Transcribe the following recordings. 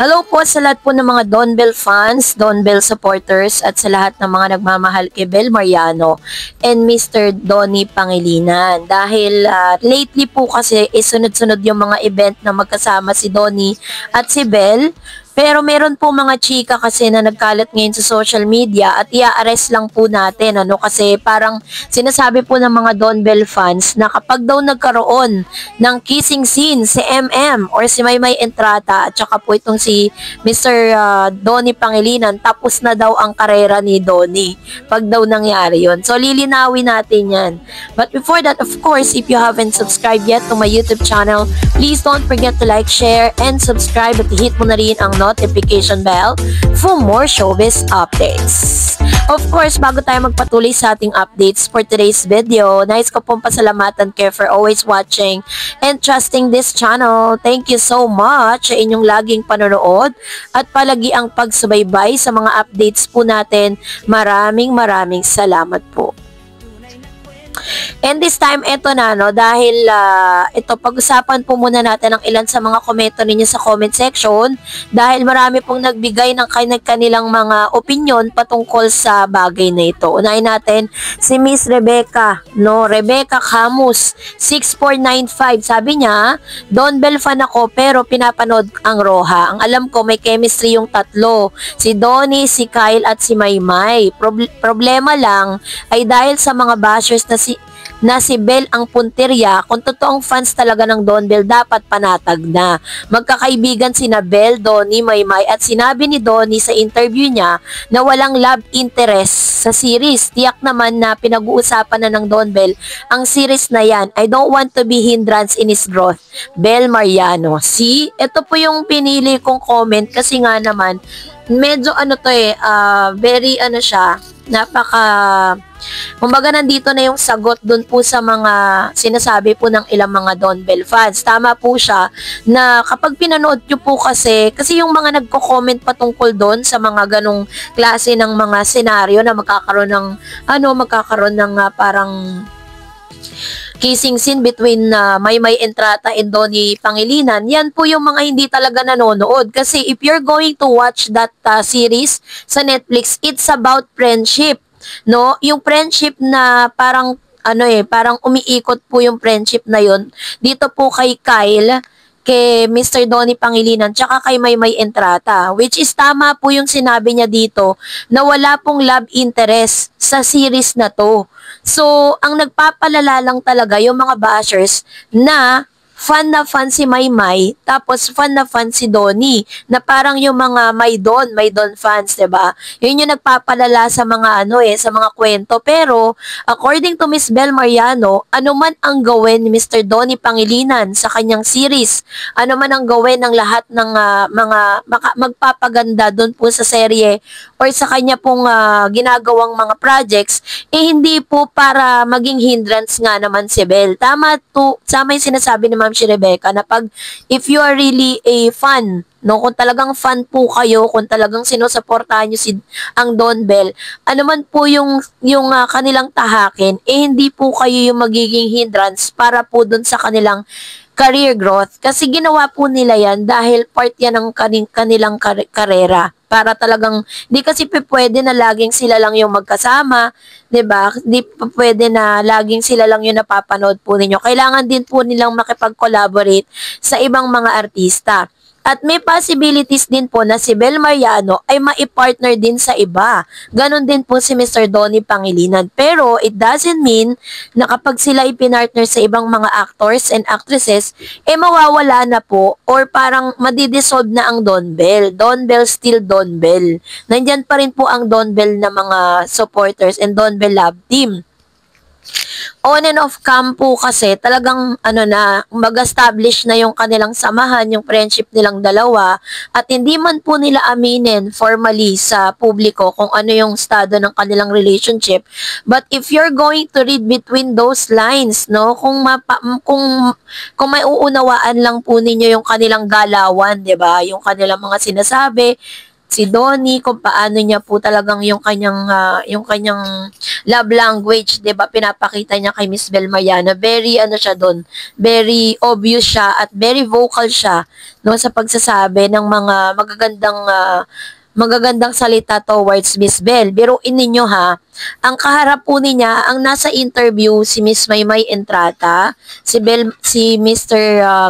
Hello po sa lahat po ng mga Don Bell fans, Don Bell supporters at sa lahat ng mga nagmamahal kay Bel Mariano and Mr. Donnie Pangilinan. Dahil lately po kasi sunod-sunod yung mga event na magkasama si Donnie at si Bel. Pero meron po mga chika kasi na nagkalat ngayon sa social media at i-arrest lang po natin kasi parang sinasabi po ng mga Don Bell fans na kapag daw nagkaroon ng kissing scene si MM or si Maymay Entrata at saka po itong si Mr. Donnie Pangilinan, tapos na daw ang karera ni Donnie pag daw nangyari yon. So lilinawin natin yan. But before that, of course, if you haven't subscribed yet to my YouTube channel, please don't forget to like, share, and subscribe at hit mo na rin ang notification bell for more showbiz updates. Of course, bago tayo magpatuloy sa ating updates for today's video, nais ko pong pasalamatan kayo for always watching and trusting this channel. Thank you so much sa inyong laging panonood at palagi ang pagsubaybay sa mga updates po natin. Maraming salamat po. And this time, eto na, dahil ito, pag-usapan po muna natin ang ilan sa mga komento ninyo sa comment section dahil marami pong nagbigay ng kanilang mga opinion patungkol sa bagay na ito. Unahin natin si Miss Rebecca, Rebecca Camus, 6495. Sabi niya, Don Bell fan ako pero pinapanood ang Roja. Ang alam ko may chemistry yung tatlo, si Donnie, si Kyle at si Maymay. Problema lang ay dahil sa mga bashers na si Bel ang punterya. Kung totoong fans talaga ng Don Bell, dapat panatag na. Magkakaibigan sina Bel, Donnie, Maymay at sinabi ni Donnie sa interview niya na walang love interest sa series. Tiyak naman na pinag-uusapan na ng Don Bell ang series na yan. I don't want to be hindrance in his growth. Bel Mariano. See? Ito po yung pinili kong comment kasi nga naman medyo very siya, kumbaga nandito na yung sagot dun po sa mga sinasabi po ng ilang mga Don Bell fans. Tama po siya na kapag pinanood nyo po kasi yung mga nagko-comment patungkol doon sa mga ganong klase ng mga senaryo na magkakaroon ng parang kissing scene between Maymay Entrata and Donnie Pangilinan, yan po yung mga hindi talaga nanonood. Kasi if you're going to watch that series sa Netflix, it's about friendship. Yung friendship na parang parang umiikot po yung friendship na yun dito po kay Kyle, kay Mr. Donnie Pangilinan, tsaka kay Maymay Entrata, which is tama po yung sinabi niya dito na wala pong love interest sa series na to. So, ang nagpapalala lang talaga yung mga bashers na fan si Maymay, tapos fan si Donnie, na parang yung mga May Don fans, 'di ba? Yun yung nagpapalala sa mga sa mga kwento. Pero according to Miss Bel Mariano, ano man ang gawin ni Mr. Donnie Pangilinan sa kanyang series, ano man ang gawin ng lahat ng mga magpapaganda doon po sa serye or sa kanya pong ginagawang mga projects, hindi po para maging hindrance nga naman si Bel. Tama yung sinasabi ni si Rebecca na if you are really a fan, kung talagang fan po kayo, kung talagang sinusuportahan nyo ang Don Bell, ano man po yung kanilang tahakin, hindi po kayo yung magiging hindrance para po dun sa kanilang career growth. Kasi ginawa po nila yan dahil part yan ng kanilang karera. Para talagang, di kasi pwede na laging sila lang yung magkasama, 'di ba? Di pwede na laging sila lang yung napapanood po ninyo. Kailangan din po nilang makipag-collaborate sa ibang mga artista. At may possibilities din po na si Bel Mariano ay maipartner din sa iba. Ganon din po si Mr. Donnie Pangilinan. Pero it doesn't mean na kapag sila ipinartner sa ibang mga actors and actresses, mawawala na po or parang madidissolve na ang Don Bell. Don Bell still Don Bell. Nandyan pa rin po ang Don Bell na mga supporters and Don Bell love team. On and off cam po kasi talagang mag-establish na yung kanilang samahan, yung friendship nilang dalawa, at hindi man po nila aminin formally sa publiko kung ano yung estado ng kanilang relationship. But if you're going to read between those lines, kung may uunawaan lang po ninyo yung kanilang galawan, 'di ba? Yung kanilang mga sinasabi, si Donnie, kung paano niya po talagang yung kanyang love language, 'di ba? Pinapakita niya kay Miss Bel Mariano. Very ano siya doon, very obvious siya at very vocal siya no sa pagsasabi ng mga magagandang salita towards Miss Bel. Biruin ninyo ha, ang kaharap po niya, ang nasa interview si Miss Maymay Entrata, si Mr.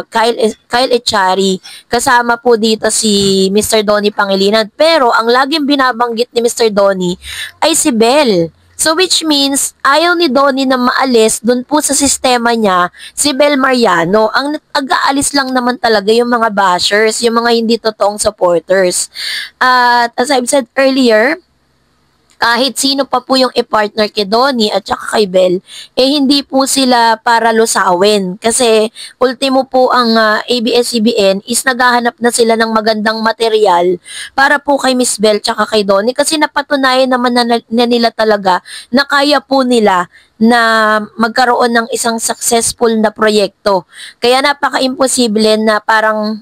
Kyle Echari, kasama po dito si Mr. Donnie Pangilinan. Pero ang laging binabanggit ni Mr. Donnie ay si Bel. So which means, ayaw ni Donnie na maalis dun po sa sistema niya si Bel Mariano. Ang ag-aalis lang naman talaga yung mga bashers, yung mga hindi totoong supporters. At as I've said earlier, kahit sino pa po yung i-partner kay Donnie at saka kay Bel, eh hindi po sila para lusawin. Kasi ultimo po ang ABS-CBN is naghahanap na sila ng magandang material para po kay Miss Bel tsaka kay Donnie. Kasi napatunayan naman na nila talaga na kaya po nila na magkaroon ng isang successful na proyekto. Kaya napaka-imposible na parang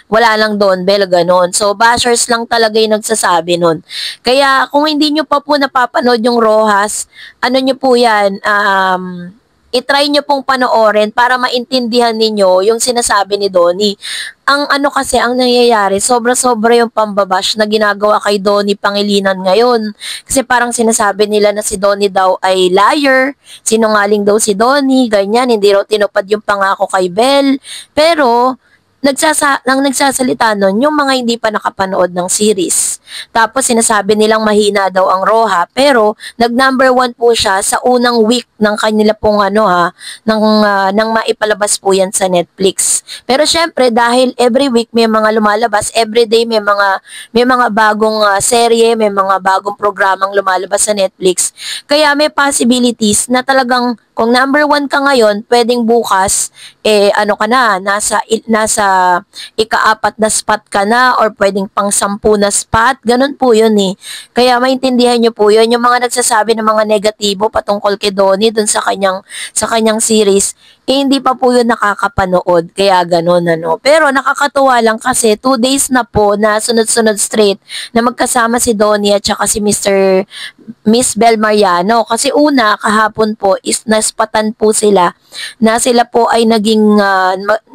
wala lang Don Bel, ganon. So bashers lang talaga yung nagsasabi nun. Kaya kung hindi nyo pa po napapanood yung Rojas, nyo po yan, i-try nyo pong panoorin para maintindihan ninyo yung sinasabi ni Donnie. Ang kasi, ang nangyayari, sobra-sobra yung pambabash na ginagawa kay Donnie Pangilinan ngayon. Kasi parang sinasabi nila na si Donnie daw ay liar, sinungaling daw si Donnie, ganyan, hindi raw tinupad yung pangako kay Bel. Pero, nagsasalita nun yung mga hindi pa nakapanood ng series. Tapos sinasabi nilang mahina daw ang Roja, pero nag-number 1 po siya sa unang week ng kanila pong nang maipalabas po yan sa Netflix. Pero syempre dahil every week may mga lumalabas, every day may mga bagong serye, may mga bagong programang lumalabas sa Netflix. Kaya may possibilities na talagang kung number 1 ka ngayon, pwedeng bukas nasa ika-4 na spot ka na or pwedeng pang 10 na spot. Ganun po yun eh. Kaya maintindihan nyo po yun. Yung mga nagsasabi ng mga negatibo patungkol kay Donnie dun sa kanyang series, hindi pa po yun nakakapanood. Kaya ganun Pero nakakatuwa lang kasi 2 days na po na sunod-sunod straight na magkasama si Donnie at saka si Miss Bel Mariano. Kasi una, kahapon po is naspatan po sila na sila po ay naging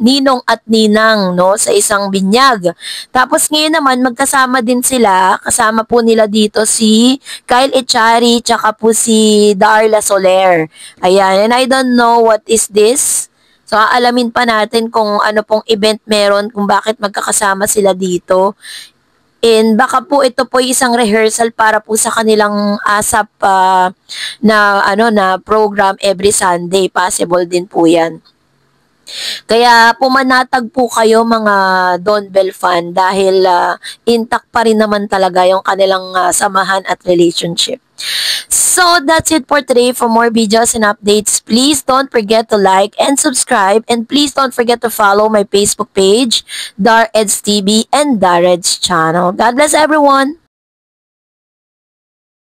ninong at ninang sa isang binyag. Tapos ngayon naman magkasama din sila, kasama po nila dito si Kyle Echari tsaka po si Darla Soler. Ayan, and I don't know what is this. So, aalamin pa natin kung ano pong event meron, kung bakit magkakasama sila dito. And baka po ito po isang rehearsal para po sa kanilang ASAP na program every Sunday. Possible din po yan. Kaya pumanatag po kayo mga Don Bel fan dahil intact pa rin naman talaga yung kanilang samahan at relationship. So that's it for today. For more videos and updates, please don't forget to like and subscribe, and please don't forget to follow my Facebook page, Dar Eds TV and Dar Eds channel. God bless everyone!